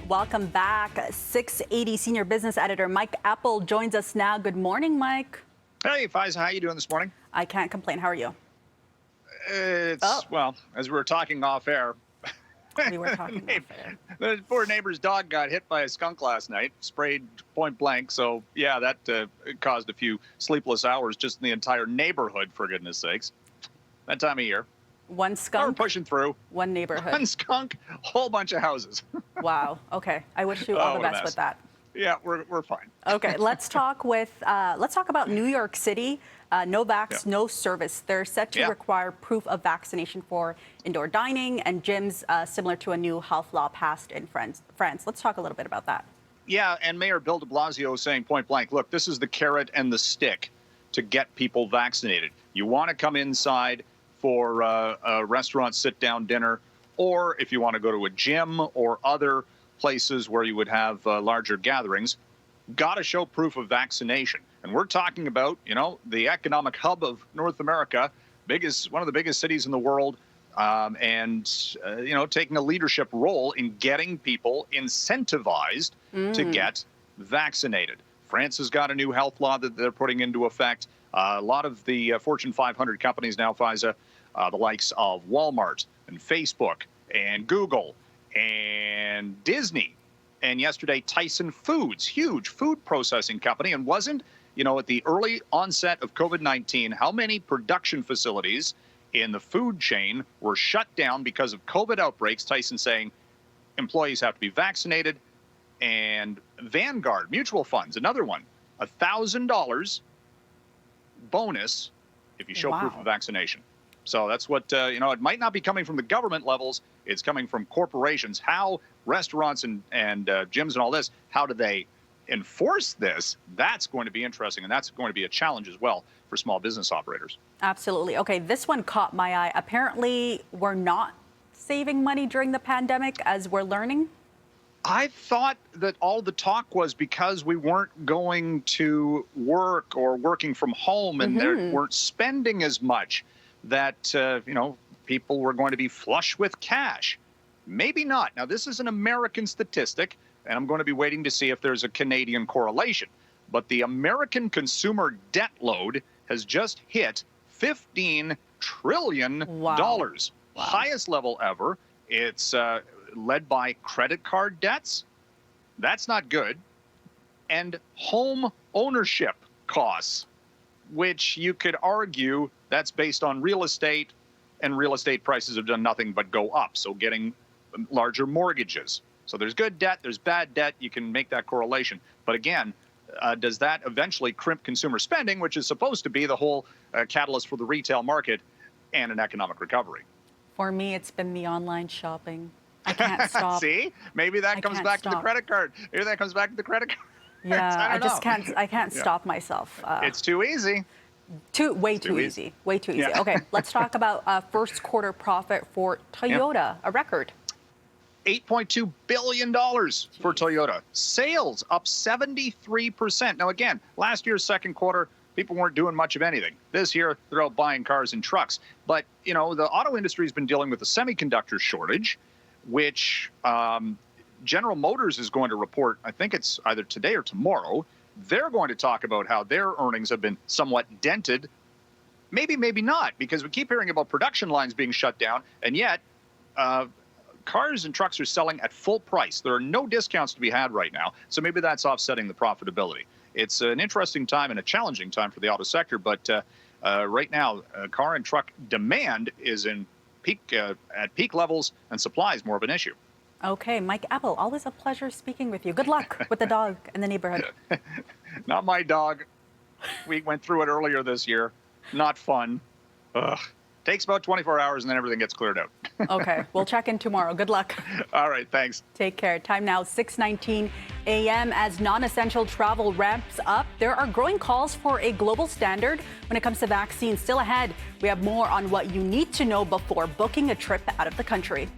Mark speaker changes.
Speaker 1: Welcome back. 680 senior business editor Mike Eppel joins us now. Good morning, Mike.
Speaker 2: Hey, Faiza, how you doing this morning?
Speaker 1: I can't complain. How are you?
Speaker 2: Well, as we were talking off air,
Speaker 1: We were talking off air.
Speaker 2: the poor neighbor's dog got hit by a skunk last night, sprayed point blank. So, yeah, that caused a few sleepless hours just in the entire neighborhood, for goodness sakes. That time of year.
Speaker 1: One skunk,
Speaker 2: We're pushing through.
Speaker 1: one neighborhood.
Speaker 2: One skunk, whole bunch of houses.
Speaker 1: Wow. Okay. I wish you all the
Speaker 2: what a
Speaker 1: best
Speaker 2: mess.
Speaker 1: with that.
Speaker 2: Yeah, we're fine.
Speaker 1: Okay. Let's talk about New York City. No vax,
Speaker 2: Yeah.
Speaker 1: no service. They're set to
Speaker 2: Yeah.
Speaker 1: require proof of vaccination for indoor dining and gyms, similar to a new health law passed in France. Let's talk a little bit about that.
Speaker 2: Yeah, and Mayor Bill de Blasio saying point blank, look, this is the carrot and the stick to get people vaccinated. You want to come inside for a restaurant sit-down dinner, or if you want to go to a gym or other places where you would have larger gatherings, got to show proof of vaccination. And we're talking about, the economic hub of North America, one of the biggest cities in the world, taking a leadership role in getting people incentivized to get vaccinated. France has got a new health law that they're putting into effect. A lot of the Fortune 500 companies now, Faiza, the likes of Walmart and Facebook and Google and Disney, and yesterday Tyson Foods, huge food processing company, and wasn't, at the early onset of COVID-19, how many production facilities in the food chain were shut down because of COVID outbreaks? Tyson saying employees have to be vaccinated. And Vanguard Mutual Funds, another one, $1,000 bonus if you show proof of vaccination. So that's what, it might not be coming from the government levels. It's coming from corporations. How restaurants and gyms and all this, how do they enforce this? That's going to be interesting. And that's going to be a challenge as well for small business operators.
Speaker 1: Absolutely. Okay, this one caught my eye. Apparently, we're not saving money during the pandemic, as we're learning.
Speaker 2: I thought that all the talk was because we weren't going to work or working from home and they weren't spending as much that, people were going to be flush with cash. Maybe not. Now, this is an American statistic, and I'm going to be waiting to see if there's a Canadian correlation. But the American consumer debt load has just hit $15 trillion.
Speaker 1: Wow.
Speaker 2: Highest level ever. It's led by credit card debts. That's not good. And home ownership costs, which you could argue that's based on real estate, and real estate prices have done nothing but go up. So getting larger mortgages. So there's good debt, there's bad debt. You can make that correlation. But again, does that eventually crimp consumer spending, which is supposed to be the whole catalyst for the retail market and an economic recovery?
Speaker 1: For me, it's been the online shopping. I can't stop.
Speaker 2: See, maybe that comes back to the credit card. Maybe that comes back to the credit card.
Speaker 1: Yeah, I can't stop myself.
Speaker 2: It's too easy.
Speaker 1: Way too easy. Yeah. Okay, let's talk about first quarter profit for Toyota, a record.
Speaker 2: $8.2 billion for Toyota. Sales up 73%. Now, again, last year's second quarter, people weren't doing much of anything. This year, they're out buying cars and trucks. But, the auto industry has been dealing with a semiconductor shortage, which General Motors is going to report, I think it's either today or tomorrow. They're going to talk about how their earnings have been somewhat dented. Maybe, maybe not, because we keep hearing about production lines being shut down, and yet cars and trucks are selling at full price. There are no discounts to be had right now, so maybe that's offsetting the profitability. It's an interesting time and a challenging time for the auto sector, but right now, car and truck demand is at peak levels, and supply is more of an issue.
Speaker 1: Okay, Mike Eppel, always a pleasure speaking with you. Good luck with the dog in the neighborhood.
Speaker 2: Not my dog. We went through it earlier this year. Not fun. Ugh. Takes about 24 hours and then everything gets cleared out.
Speaker 1: Okay, we'll check in tomorrow. Good luck.
Speaker 2: All right, thanks.
Speaker 1: Take care. Time now, 6:19 a.m. As non-essential travel ramps up, there are growing calls for a global standard when it comes to vaccines. Still ahead, we have more on what you need to know before booking a trip out of the country.